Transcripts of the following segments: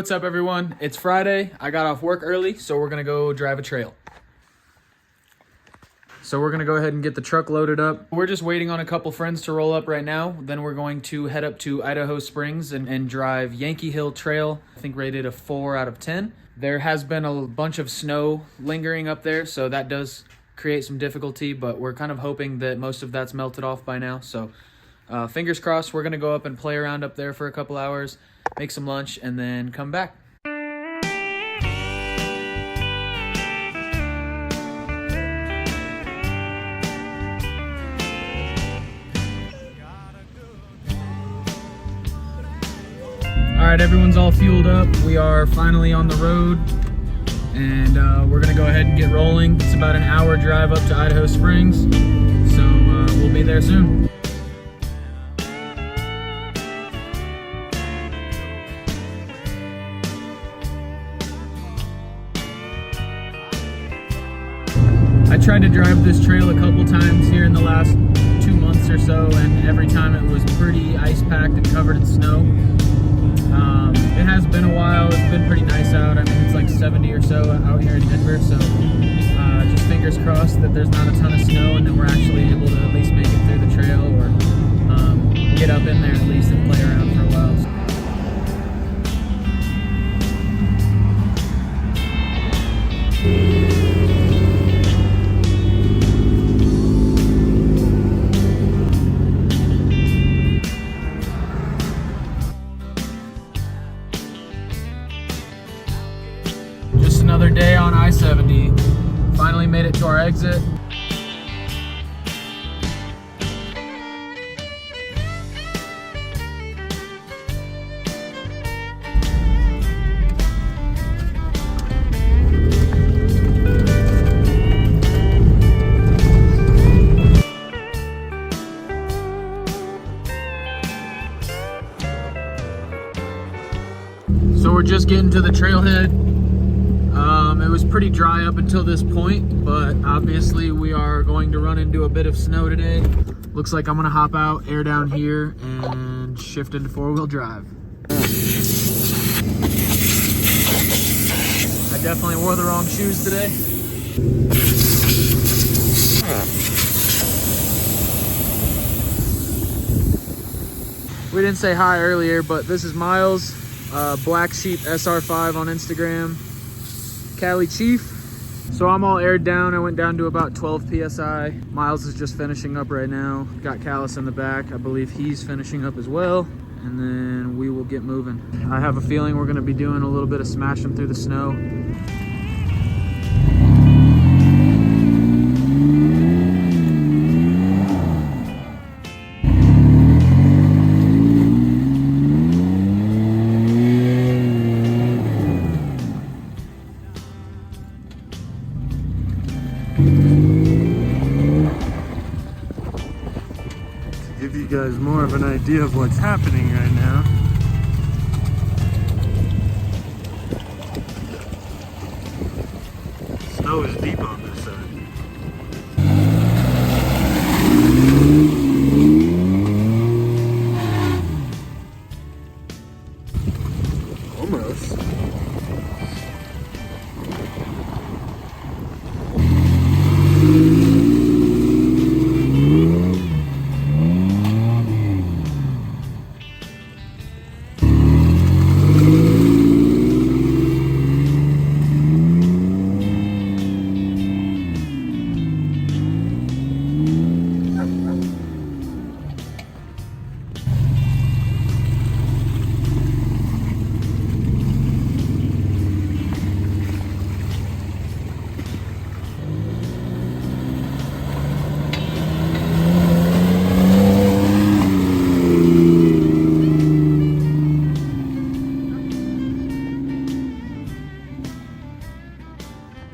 what's up everyone? It's Friday. I got off work early, so we're gonna go drive a trail. So we're gonna go ahead and get the truck loaded up. We're just waiting on a couple friends to roll up right now. Then we're going to head up to Idaho Springs and drive Yankee Hill Trail. I think rated a 4 out of 10. There has been a bunch of snow lingering up there, so that does create some difficulty, but we're kind of hoping that most of that's melted off by now. So fingers crossed. We're gonna go up and play around up there for a couple hours, make some lunch, and then come back. All right, everyone's all fueled up. We are finally on the road, and we're gonna go ahead and get rolling. It's about an hour drive up to Idaho Springs, so we'll be there soon. I tried to drive this trail a couple times here in the last 2 months or so, and every time it was pretty ice-packed and covered in snow. It has been a while. It's been pretty nice out. I mean, it's like 70 or so out here in Denver, so just fingers crossed that there's not a ton of snow and that we're actually able to at least make it through the trail, or get up in there at least and play around for a while. Another day on I-70. Finally made it to our exit. So we're just getting to the trailhead. It was pretty dry up until this point, but obviously we are going to run into a bit of snow today. Looks like I'm gonna hop out, air down here, and shift into 4-wheel drive. I definitely wore the wrong shoes today. We didn't say hi earlier, but this is Miles, Black Sheep SR5 on Instagram. Cali Chief. So I'm all aired down. I went down to about 12 PSI. Miles is just finishing up right now. Got Callus in the back. I believe he's finishing up as well. And then we will get moving. I have a feeling we're gonna be doing a little bit of smashing through the snow. Give you guys more of an idea of what's happening right now. Snow is deep on this side. Almost.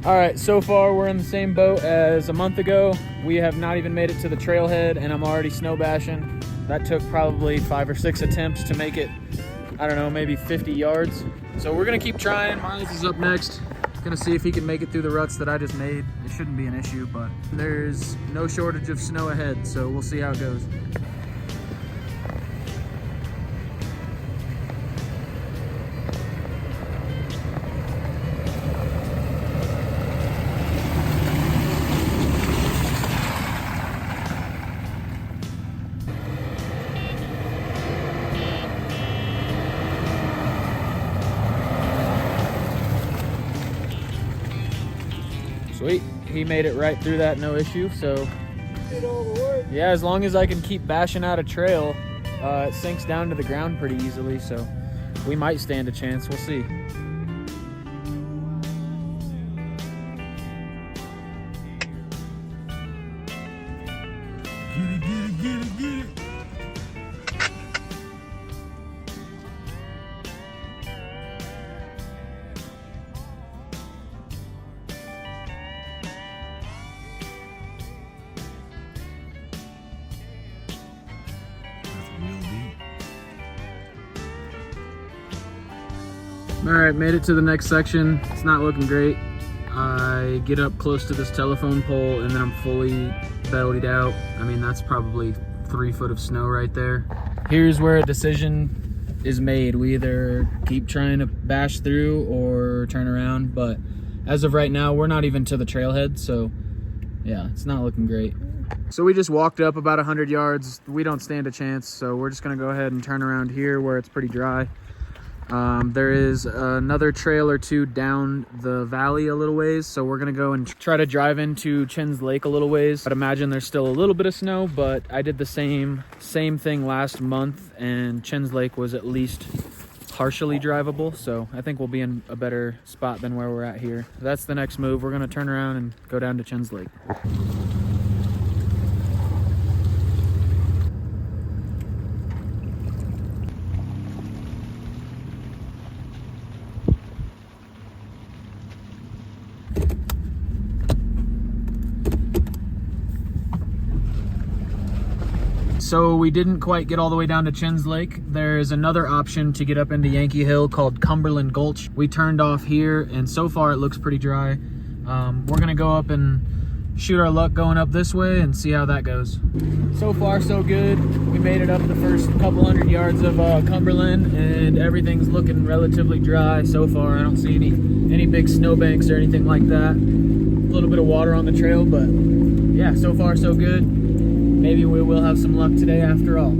All right, so far we're in the same boat as a month ago. We have not even made it to the trailhead, and I'm already snow bashing. That took probably 5 or 6 attempts to make it, I don't know, maybe 50 yards. So we're gonna keep trying. Miles is up next. Gonna see if he can make it through the ruts that I just made. It shouldn't be an issue, but there's no shortage of snow ahead, so we'll see how it goes. he made it right through that, no issue. So Did all the work. yeah, as long as I can keep bashing out a trail, it sinks down to the ground pretty easily. So we might stand a chance. We'll see. Get it, get it, get it, get it. All right, made it to the next section. It's not looking great. I get up close to this telephone pole and then I'm fully bellied out. I mean, that's probably 3 foot of snow right there. Here's where a decision is made. We either keep trying to bash through or turn around, but as of right now, we're not even to the trailhead, so yeah, it's not looking great. So we just walked up about 100 yards. We don't stand a chance, so we're just gonna go ahead and turn around here where it's pretty dry. There is another trail or two down the valley a little ways, so we're gonna go and try to drive into Chen's Lake a little ways. I'd imagine there's still a little bit of snow, but I did the same thing last month, and Chen's Lake was at least partially drivable, so I think we'll be in a better spot than where we're at here. That's the next move. We're gonna turn around and go down to Chen's Lake. So we didn't quite get all the way down to Chen's Lake. There is another option to get up into Yankee Hill called Cumberland Gulch. We turned off here, and so far it looks pretty dry. We're gonna go up and shoot our luck going up this way and see how that goes. So far, so good. We made it up the first couple 100 yards of Cumberland, and everything's looking relatively dry so far. I don't see any big snowbanks or anything like that. A little bit of water on the trail, but yeah, so far, so good. Maybe we will have some luck today after all.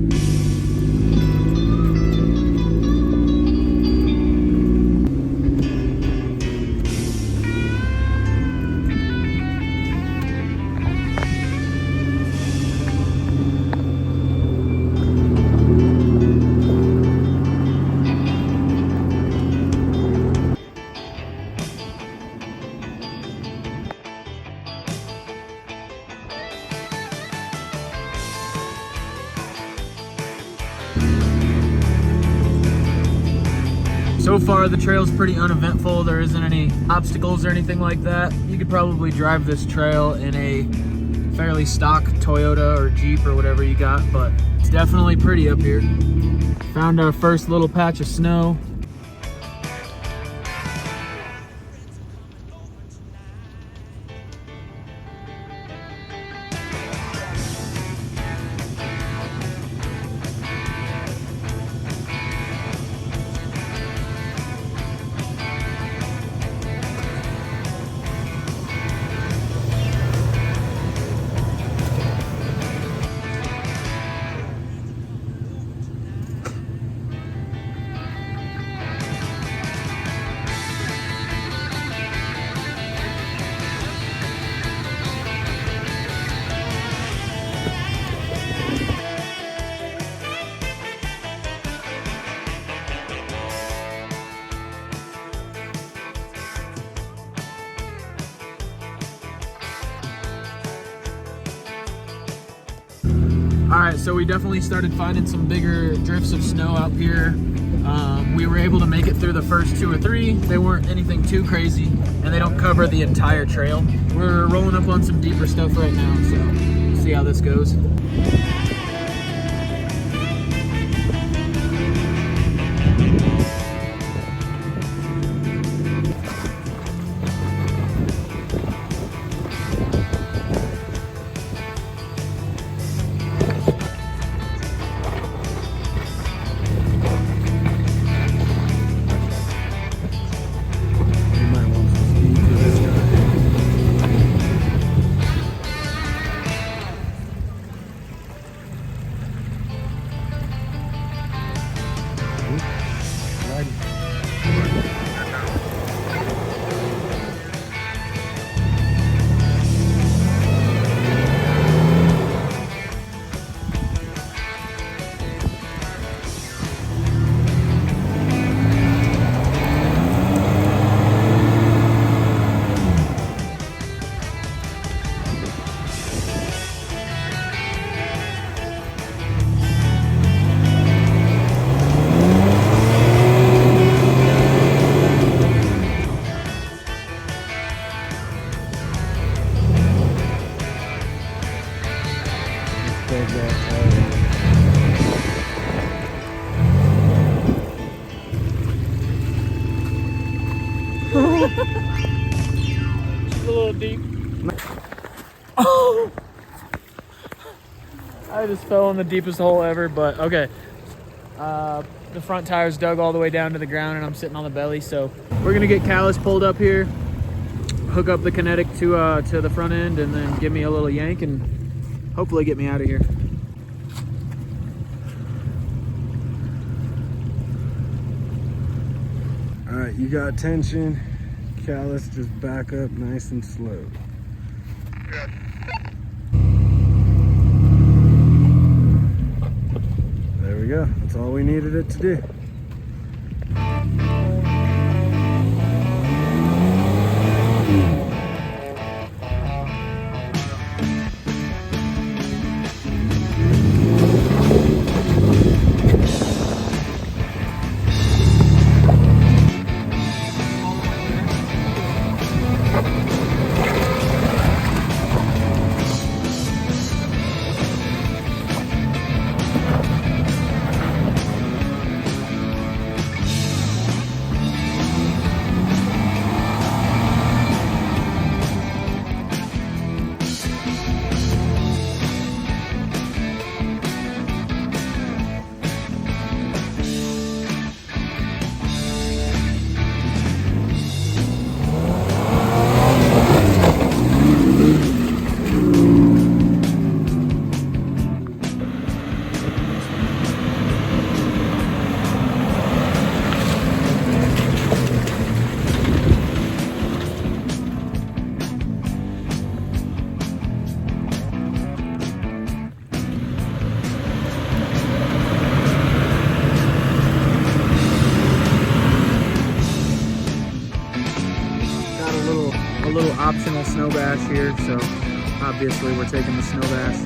So far, the trail's pretty uneventful. There isn't any obstacles or anything like that. You could probably drive this trail in a fairly stock Toyota or Jeep or whatever you got, but it's definitely pretty up here. Found our first little patch of snow. All right, so we definitely started finding some bigger drifts of snow out here. We were able to make it through the first 2 or 3. They weren't anything too crazy, and they don't cover the entire trail. We're rolling up on some deeper stuff right now, so we'll see how this goes. take that. She's a little deep. Oh! I just fell in the deepest hole ever, but okay. The front tire's dug all the way down to the ground and I'm sitting on the belly, so we're gonna get Callus pulled up here, hook up the kinetic to the front end, and then give me a little yank and hopefully get me out of here. All right, you got tension. Callus, just back up nice and slow. There we go. That's all we needed it to do. A little optional snow bash here, so obviously we're taking the snow bash.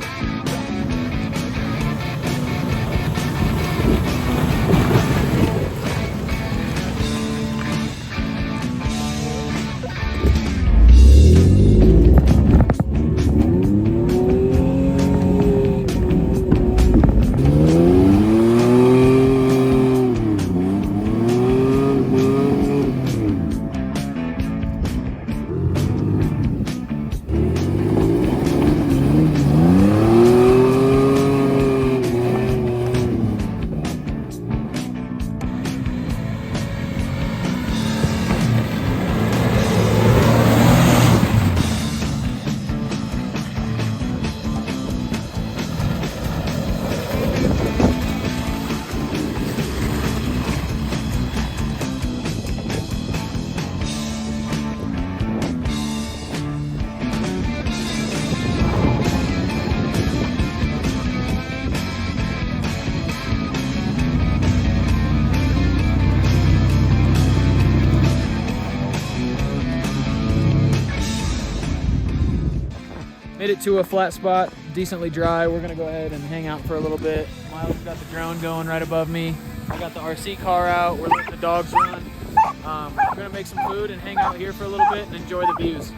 Made it to a flat spot, decently dry. We're gonna go ahead and hang out for a little bit. Miles got the drone going right above me. I got the RC car out. We're letting the dogs run. We're gonna make some food and hang out here for a little bit and enjoy the views.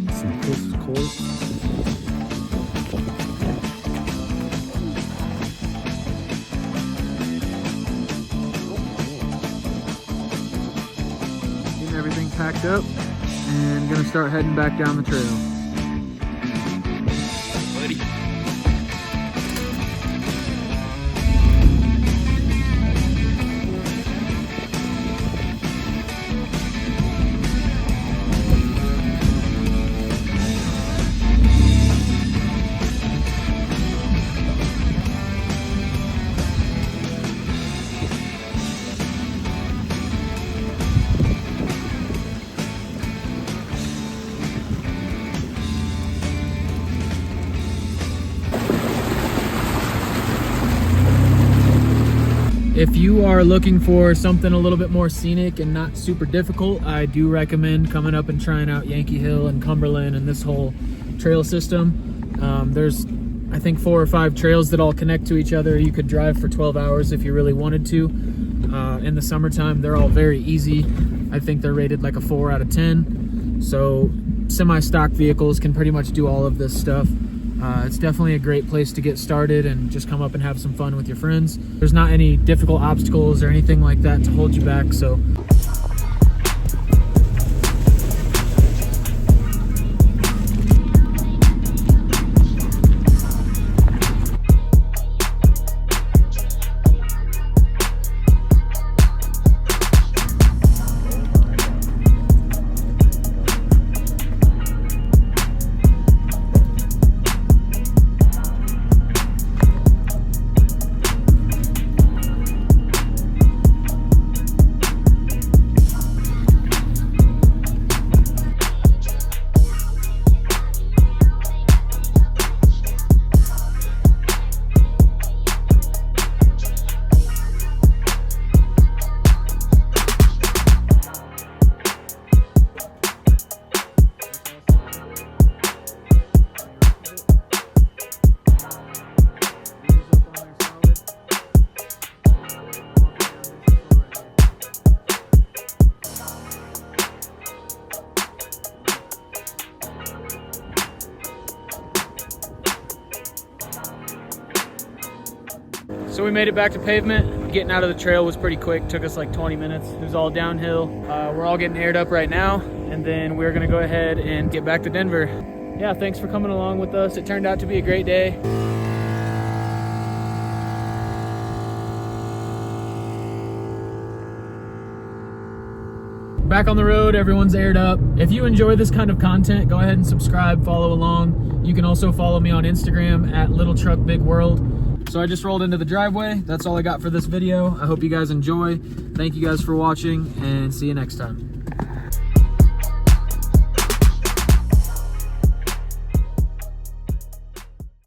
Some close quarters. Getting everything packed up and gonna start heading back down the trail. Buddy. If you are looking for something a little bit more scenic and not super difficult, I do recommend coming up and trying out Yankee Hill and Cumberland and this whole trail system. There's, I think, 4 or 5 trails that all connect to each other. You could drive for 12 hours if you really wanted to. In the summertime, they're all very easy. I think they're rated like a 4 out of 10. So semi-stock vehicles can pretty much do all of this stuff. It's definitely a great place to get started and just come up and have some fun with your friends. There's not any difficult obstacles or anything like that to hold you back, so. So we made it back to pavement. Getting out of the trail was pretty quick. Took us like 20 minutes. It was all downhill. We're all getting aired up right now, and then we're gonna go ahead and get back to Denver. Yeah, thanks for coming along with us. It turned out to be a great day. Back on the road, everyone's aired up. If you enjoy this kind of content, go ahead and subscribe, follow along. You can also follow me on Instagram at Little Truck Big World. So I just rolled into the driveway. That's all I got for this video. I hope you guys enjoy. Thank you guys for watching, and see you next time.